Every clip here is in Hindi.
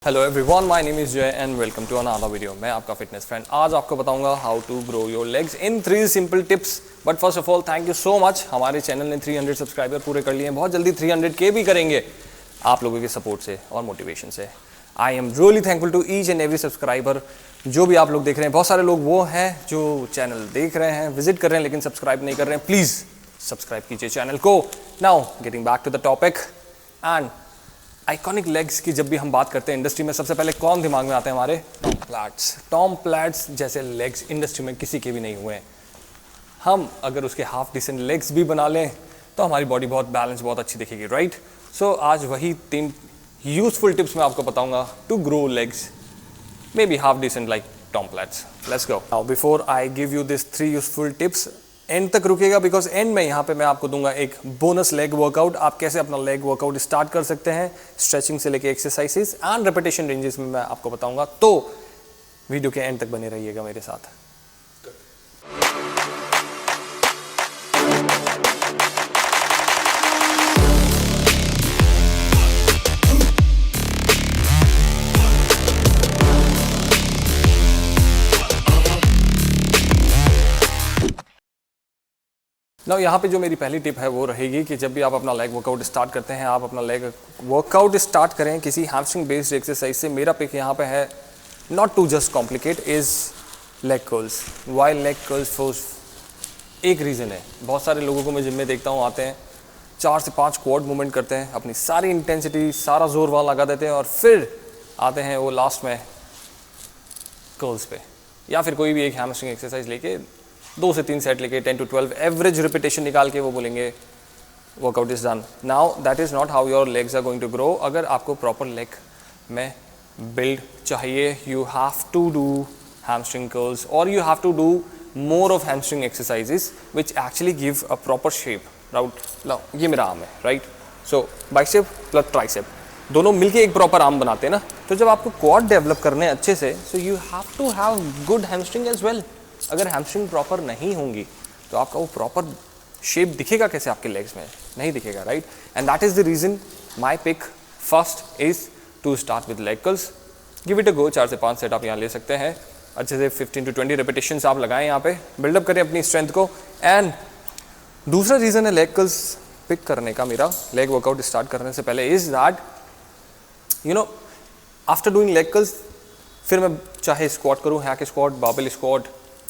Hello everyone, my name is Jay and welcome to another video. मैं आपका फिटनेस फ्रेंड। आज आपको बताऊंगा how to grow your legs in 3 simple tips. But first of all thank you so much. हमारे चैनल ने 300 सब्सक्राइबर पूरे कर लिए हैं। बहुत जल्दी 300K भी करेंगे आप लोगों के सपोर्ट से और मोटिवेशन से। I am really thankful to each and every subscriber. जो भी आप लोग देख रहे हैं, बहुत सारे लोग वो हैं जो चैनल देख रहे हैं, विजिट कर रहे हैं, लेकिन सब्सक्राइब नहीं कर रहे हैं। प्लीज़ सब्सक्राइब कीजिए चैनल को। Now getting back to the topic and iconic legs की जब भी हम बात करते हैं इंडस्ट्री में, सबसे पहले कौन दिमाग में आते हैं? हमारे टॉम प्लैट्स। टॉम प्लैट्स जैसे लेग्स इंडस्ट्री में किसी के भी नहीं हुए हैं। हम अगर उसके हाफ डिसेंट लेग्स भी बना लें तो हमारी बॉडी बहुत बैलेंस, बहुत अच्छी दिखेगी, राइट? सो आज वही 3 यूजफुल टिप्स मैं आपको बताऊंगा to grow legs maybe half decent like Tom Platz. Let's go. Now before I give you this 3 useful tips, end तक रुकेगा बिकॉज एंड में यहाँ पे मैं आपको दूंगा एक बोनस लेग वर्कआउट। आप कैसे अपना लेग वर्कआउट स्टार्ट कर सकते हैं, स्ट्रेचिंग से लेके एक्सरसाइजेस एंड रेपिटेशन रेंजेस में मैं आपको बताऊंगा। तो वीडियो के एंड तक बने रहिएगा मेरे साथ। नाउ यहाँ पे जो मेरी पहली टिप है वो रहेगी कि जब भी आप अपना लेग वर्कआउट स्टार्ट करते हैं, आप अपना लेग वर्कआउट स्टार्ट करें किसी हैमस्ट्रिंग बेस्ड एक्सरसाइज से। मेरा पिक यहाँ पे है not to just complicate is leg curls. Why leg curls? First एक रीज़न है, बहुत सारे लोगों को मैं जिम में देखता हूँ, आते हैं 4 से 5 क्वाड मूवमेंट करते हैं, अपनी सारी इंटेंसिटी, सारा जोर वहाँ लगा देते हैं और फिर आते हैं वो लास्ट में कर्ल्स पे, या फिर कोई भी एक हैमस्ट्रिंग एक्सरसाइज लेके 2 से 3 सेट लेके 10 to 12 एवरेज रिपीटेशन निकाल के वो बोलेंगे workout is done. Now that is not how your legs are going to grow. अगर आपको प्रॉपर लेग में बिल्ड चाहिए, you have to do hamstring curls और you have to do more of hamstring exercises which actually give a proper shape. राउट, ये मेरा आर्म है, right? So bicep plus tricep दोनों मिलके एक प्रॉपर आर्म बनाते हैं ना। तो जब आपको क्वाड डेवलप करने हैं अच्छे से, so you have to have good hamstring as well. अगर हैमस्ट्रिंग प्रॉपर नहीं होंगी तो आपका वो प्रॉपर शेप दिखेगा कैसे आपके लेग्स में? नहीं दिखेगा, right? And that is the reason my pick first is to start with leg curls. Give it a go. 4 से 5 सेट आप यहाँ ले सकते हैं। अच्छे से 15 to 20 रेपिटेशंस आप लगाएं, यहाँ पे बिल्डअप करें अपनी स्ट्रेंथ को। एंड दूसरा रीज़न है लेग कर्ल्स पिक करने का, मेरा लेग वर्कआउट स्टार्ट करने से पहले, is that you know after doing leg curls फिर मैं चाहे स्क्वाट करूँ, hack squat, barbell squat,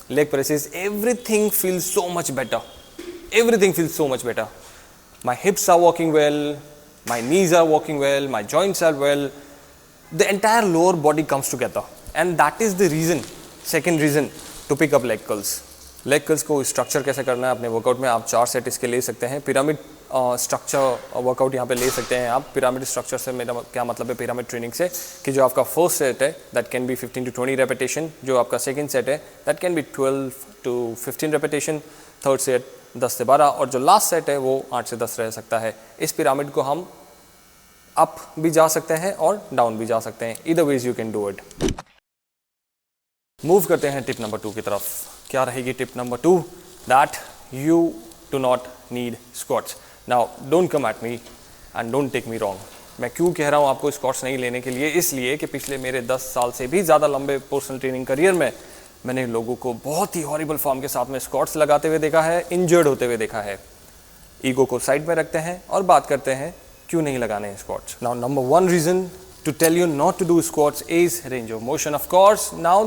leg presses, everything feels so much better. Everything feels so much better. My hips are working well, my knees are working well, my joints are well. The entire lower body comes together, and that is the reason, second reason to pick up leg curls. Leg curls को स्ट्रक्चर कैसे करना है अपने वर्कआउट में, आप 4 सेट इसके ले सकते हैं। पिरामिड स्ट्रक्चर वर्कआउट यहाँ पे ले सकते हैं आप। पिरामिड स्ट्रक्चर से मेरा क्या मतलब है? पिरामिड ट्रेनिंग से कि जो आपका फर्स्ट सेट है that can be 15 to 20 repetition, जो आपका सेकंड सेट है that can be 12 to 15 repetition, third set 10 से 12 और जो लास्ट सेट है वो 8 से 10 रह सकता है। इस पिरामिड को हम अप भी जा सकते हैं और डाउन भी जा सकते हैं। Either ways you can do it. Move करते हैं टिप नंबर 2 की तरफ। क्या रहेगी tip number 2? That you do not need squats. Now don't come at me and don't take me wrong. मैं क्यों कह रहा हूँ आपको स्क्वाट्स नहीं लेने के लिए? इसलिए कि पिछले मेरे 10 साल से भी ज़्यादा लंबे पर्सनल ट्रेनिंग करियर में मैंने लोगों को बहुत ही हॉरिबल फॉर्म के साथ में स्क्वाट्स लगाते हुए देखा है, इंजर्ड होते हुए देखा है। ईगो को साइड में रखते हैं और बात करते हैं क्यों नहीं लगाने हैं squats. Now number 1 reason to tell you not to do squats is range of motion. Of course, now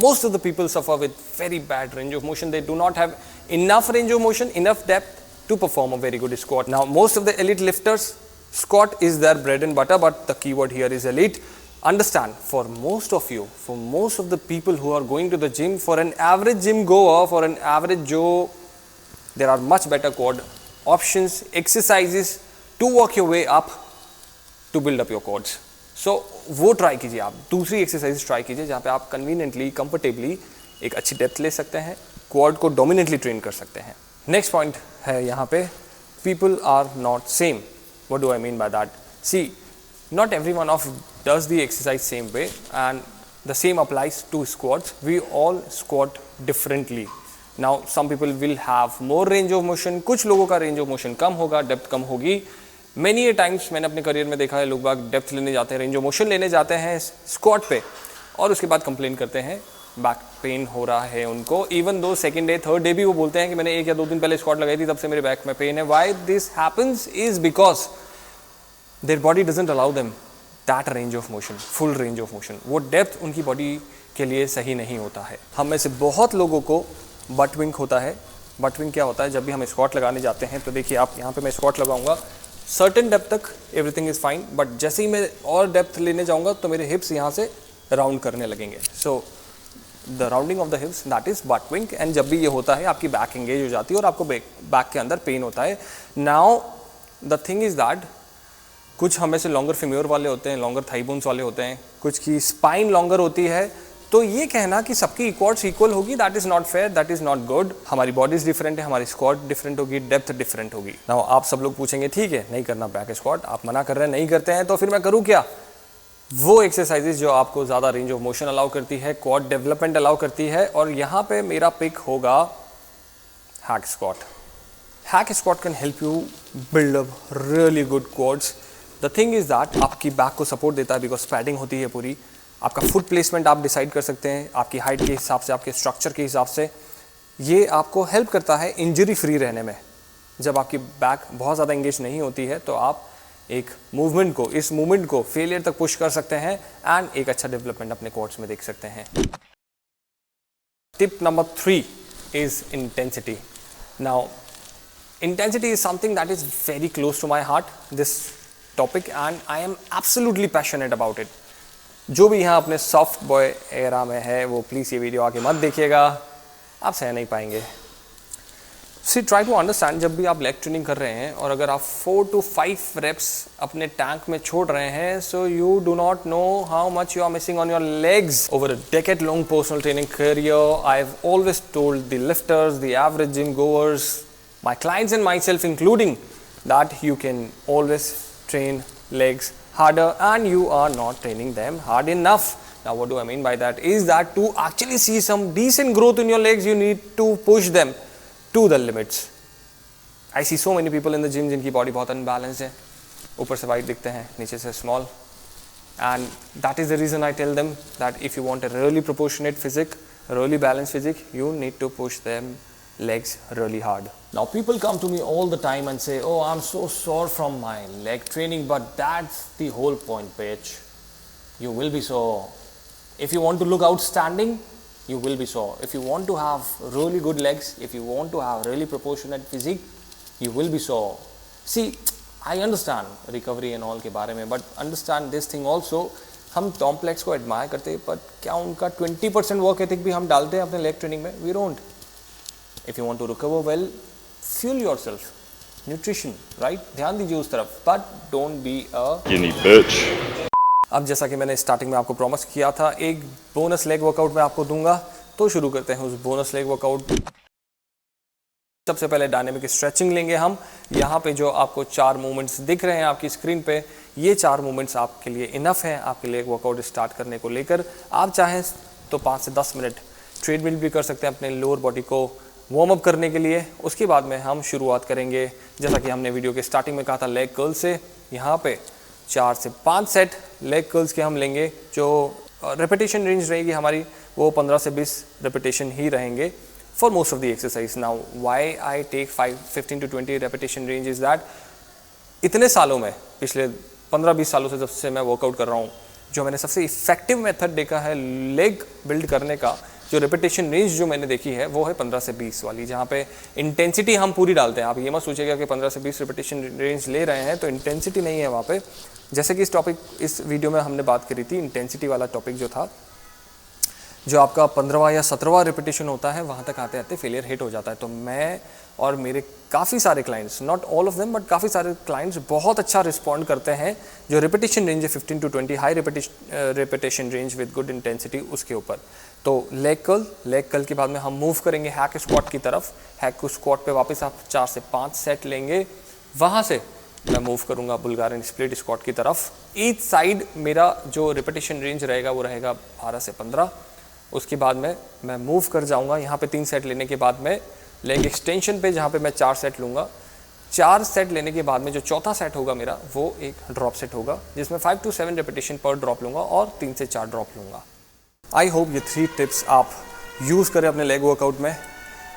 most of the people suffer with very bad range of motion. They do not have enough range of motion, enough depth to perform a very good squat. Now, most of the elite lifters, squat is their bread and butter, but the keyword here is elite. Understand, for most of you, for most of the people who are going to the gym, for an average gym goer, for an average Joe, there are much better quad options, exercises to work your way up to build up your quads. सो वो ट्राई कीजिए आप। दूसरी एक्सरसाइज ट्राई कीजिए जहाँ पे आप कन्वीनियंटली, कंफर्टेबली एक अच्छी डेप्थ ले सकते हैं, क्वाड को डोमिनेटली ट्रेन कर सकते हैं। नेक्स्ट पॉइंट है यहाँ पे, people are not same. What do I mean by that? See, not every one of does the exercise same way and the same applies to squats. We all squat differently. Now some people will have more range of motion, कुछ लोगों का रेंज ऑफ मोशन कम होगा, डेप्थ कम होगी, मैनी ए टाइम्स मैंने अपने करियर में देखा है लोग बाग डेप्थ लेने जाते हैं, रेंज ऑफ मोशन लेने जाते हैं स्क्वाट पे, और उसके बाद कंप्लेन करते हैं बैक पेन हो रहा है उनको। Even though second day third day भी वो बोलते हैं कि मैंने 1 या 2 दिन पहले स्क्वाट लगाई थी तब से मेरे बैक में पेन है। Why this happens is because their body doesn't allow them that range of motion, full range of motion. वो डेप्थ उनकी बॉडी के लिए सही नहीं होता है। हम में से बहुत लोगों को बट विंक होता है। बट विंक क्या होता है? जब भी हम स्क्वाट लगाने जाते हैं तो देखिए आप यहाँ पे मैं स्क्वाट लगाऊंगा, सर्टेन डेप्थ तक एवरीथिंग इज़ फाइन, बट जैसे ही मैं और डेप्थ लेने जाऊंगा तो मेरे हिप्स यहाँ से राउंड करने लगेंगे। So the rounding of the hips that is butt wink. And जब भी ये होता है आपकी बैक एंगेज हो जाती है और आपको बैक के अंदर पेन होता है। Now the thing is that कुछ हमें से लॉन्गर फेम्योर वाले होते हैं, लॉन्गर थाई बोन्स वाले होते हैं, कुछ की स्पाइन लॉन्गर होती है। तो ये कहना कि सबकी क्वाड्स इक्वल होगी, that is not fair, that is not good. हमारी बॉडीज डिफरेंट है, हमारी स्क्वाट डिफरेंट होगी, डेप्थ डिफरेंट होगी। नाउ आप सब लोग पूछेंगे ठीक है नहीं करना बैक स्क्वाट, आप मना कर रहे हैं नहीं करते हैं, तो फिर मैं करूँ क्या? वो एक्सरसाइजेज जो आपको ज़्यादा रेंज ऑफ मोशन अलाउ करती है, क्वाड डेवलपमेंट अलाउ करती है। और यहाँ पे मेरा पिक होगा hack squat. Hack squat can help you build up really good quads. The thing is that आपकी बैक को सपोर्ट देता है बिकॉज पैडिंग होती है पूरी। आपका फुट प्लेसमेंट आप डिसाइड कर सकते हैं आपकी हाइट के हिसाब से, आपके स्ट्रक्चर के हिसाब से। ये आपको हेल्प करता है इंजरी फ्री रहने में। जब आपकी बैक बहुत ज़्यादा एंगेज नहीं होती है तो आप एक मूवमेंट को, इस मूवमेंट को फेलियर तक पुश कर सकते हैं एंड एक अच्छा डेवलपमेंट अपने क्वाड्स में देख सकते हैं। Tip number 3 is intensity. Now intensity is something that is very close to my heart, this topic, and I am absolutely passionate about it. जो भी यहाँ अपने सॉफ्ट बॉय एरा में है वो प्लीज़ ये वीडियो आके मत देखिएगा, आप सह नहीं पाएंगे। सी ट्राई टू अंडरस्टैंड, जब भी आप लेग ट्रेनिंग कर रहे हैं और अगर आप 4 to 5 reps अपने टैंक में छोड़ रहे हैं, so you do not know how much you are missing on your legs. Over a decade long personal training career, I have always told the lifters, the average gym goers, my clients and myself including, that you can always train legs harder and you are not training them hard enough. Now what do I mean by that is that to actually see some decent growth in your legs you need to push them to the limits. I see so many people in the gym जिनकी body बहुत unbalanced है, ऊपर से wide दिखते हैं, नीचे से small, and that is the reason I tell them that if you want a really proportionate physique, a really balanced physique, you need to push them legs really hard. Now people come to me all the time and say, oh I'm so sore from my leg training, but that's the whole point, bitch. You will be sore. If you want to look outstanding, you will be sore. If you want to have really good legs, if you want to have really proportionate physique, you will be sore. See, I understand recovery and all के बारे में, but understand this thing also, हम टॉम प्लेक्स को एडमायर करते हैं, but क्या उनका 20% वर्क एथिक भी हम डालते हैं अपने लेग ट्रेनिंग में? We don't. If you want to recover well, fuel yourself. Nutrition, right? ध्यान दीजिए उस तरफ, but don't be a skinny bitch. अब जैसा कि मैंने स्टार्टिंग में आपको प्रॉमिस किया था, एक बोनस लेग वर्कआउट मैं आपको दूंगा, तो शुरू करते हैं उस बोनस लेग वर्कआउट। सबसे पहले डायनेमिक स्ट्रेचिंग लेंगे हम। यहाँ पे जो आपको 4 मूवमेंट्स दिख रहे हैं आपकी स्क्रीन पे, ये 4 मूवमेंट्स आपके लिए इनफ हैं आपके लेग वर्कआउट स्टार्ट करने को लेकर। आप चाहें तो 5 से 10 मिनट ट्रेडमिल भी कर सकते हैं अपने लोअर बॉडी को वार्म अप करने के लिए। उसके बाद में हम शुरुआत करेंगे, जैसा कि हमने वीडियो के स्टार्टिंग में कहा था, लेग कर्ल से। यहाँ पे 4 से 5 सेट लेग कर्ल्स के हम लेंगे। जो रेपिटेशन रेंज रहेगी हमारी वो 15 से 20 रेपिटेशन ही रहेंगे for most of the exercise. Now why I take 15 to 20 repetition range is that इतने सालों में, पिछले 15-20 सालों से जब से मैं वर्कआउट कर रहा हूँ, जो मैंने सबसे इफेक्टिव मेथड देखा है लेग बिल्ड करने का, जो रेपिटेशन रेंज जो मैंने देखी है वो है 15 से 20 वाली, जहाँ पे इंटेंसिटी हम पूरी डालते हैं। आप ये मत सोचिएगा कि 15 से 20 रेपिटेशन रेंज ले रहे हैं तो इंटेंसिटी नहीं है वहाँ पे। जैसे कि इस वीडियो में हमने बात करी थी, इंटेंसिटी वाला टॉपिक जो था, जो आपका 15वां या 17वां रेपिटेशन होता है, वहाँ तक आते आते फेलियर हिट हो जाता है। तो मैं और मेरे काफ़ी सारे clients, not all of them but काफ़ी सारे क्लाइंट्स बहुत अच्छा रिस्पॉन्ड करते हैं जो रेपिटेशन रेंज है 15 to 20 high repetition range with good intensity उसके ऊपर। तो लेग कर्ल के बाद में हम मूव करेंगे हैक स्क्वाट की तरफ। हैक स्क्वाट पे वापस आप 4 से 5 सेट लेंगे। वहाँ से मैं मूव करूँगा बुल्गारियन स्प्लिट स्क्वाट की तरफ। ईच साइड मेरा जो रेपिटेशन रेंज रहेगा वो रहेगा 12 से 15। उसके बाद में मैं मूव कर जाऊँगा यहाँ पे 3 सेट लेने के बाद में लेग एक्सटेंशन पे, जहाँ पे मैं 4 सेट लूँगा। 4 सेट लेने के बाद में जो चौथा सेट होगा मेरा वो एक ड्रॉप सेट होगा, जिसमें 5 to 7 रेपिटेशन पर ड्रॉप लूँगा और 3 से 4 ड्रॉप लूँगा। आई होप ये 3 टिप्स आप यूज़ करें अपने लेग वर्कआउट में,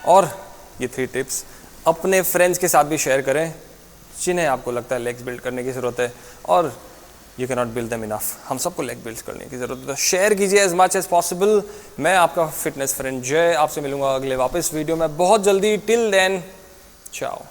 और ये 3 टिप्स अपने फ्रेंड्स के साथ भी शेयर करें जिन्हें आपको लगता है लेग्स बिल्ड करने की ज़रूरत है, और you can not build them enough. हम सबको लेग बिल्ड करने की ज़रूरत है, तो शेयर कीजिए एज मच एज पॉसिबल। मैं आपका फिटनेस फ्रेंड जय आपसे मिलूंगा अगले वापस वीडियो में बहुत जल्दी। टिल देन, चाओ।